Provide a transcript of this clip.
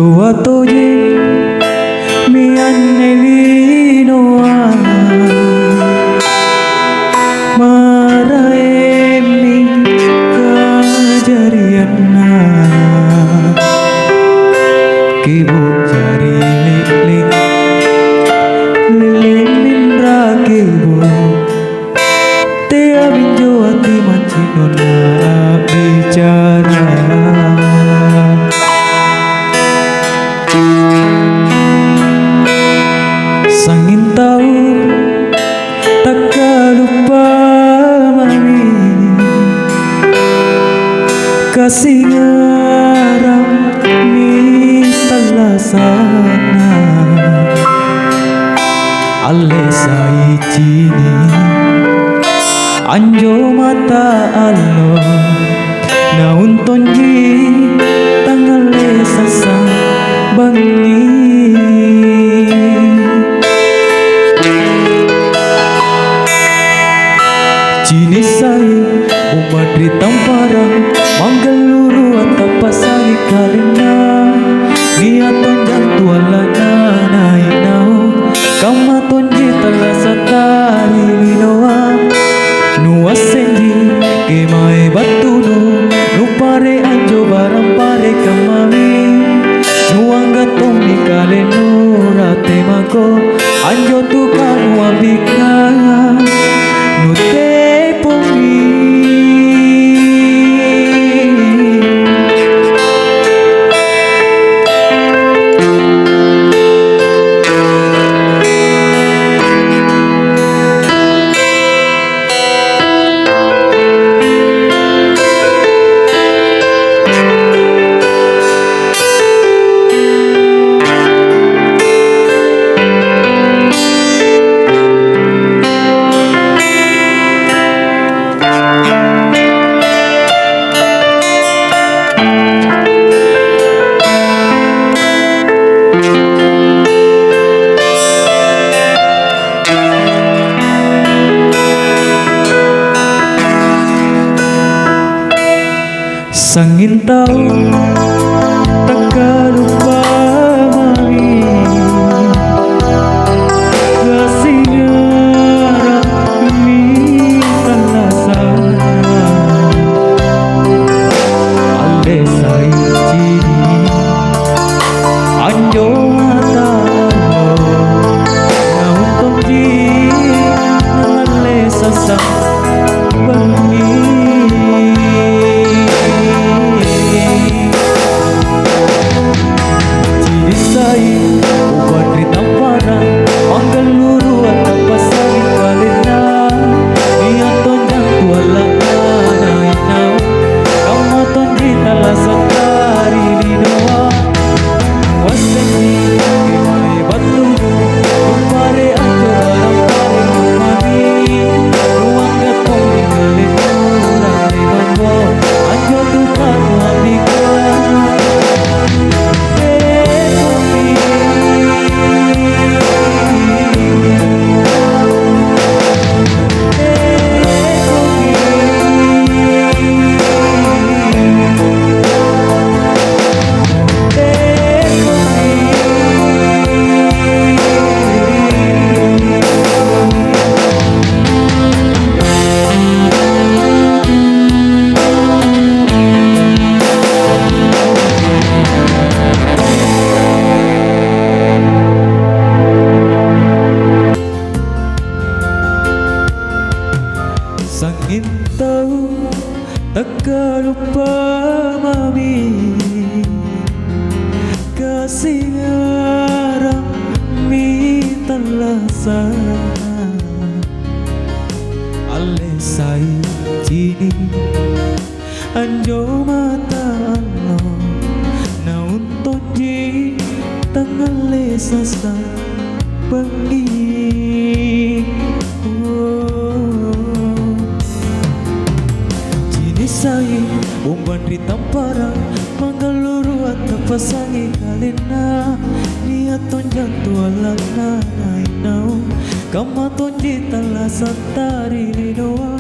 tua toje mi annelinoa maraemi kajariana kibu jari lilin lilin mindra kibu te abinjo ati mancinona bicara sangin tahu takkan lupa mami kasih ngarang mi talasana alle sai cini anjo mata allo naun tonji tangale sasa bangi cini sai umadri tampara mangaluru atapasani kalina niat tonjang tualana nainau kama tonji talasatari linoa nuas senji kemae batuno nupare anjo barang pare kamami nuangga tombi kaleno rate mako anjo tu kanu ambika nute pomi sangin tahu takkan lupa mami kasih ngarang mi talasana alle sai cini anjo mata allo naun tonji nangale sasa bangi ubadri tampara mangaluru atapasari kalena niat tonjang tualana nainau kama tonji talasatari linoa wasengi kemae batu kupare anjo barang pare kamami ruangga tombi kaleno rate mako anjo tukanu ambika sangin tahu takkan lupa mami kasih ngarang mi talasana alle sai cini anjo mata allo naun tonji tangale sasa bengi sai umbandri tampara mangaluru atapasangi kalena niat tonjang tualana nainau kama tonji talasatari linoa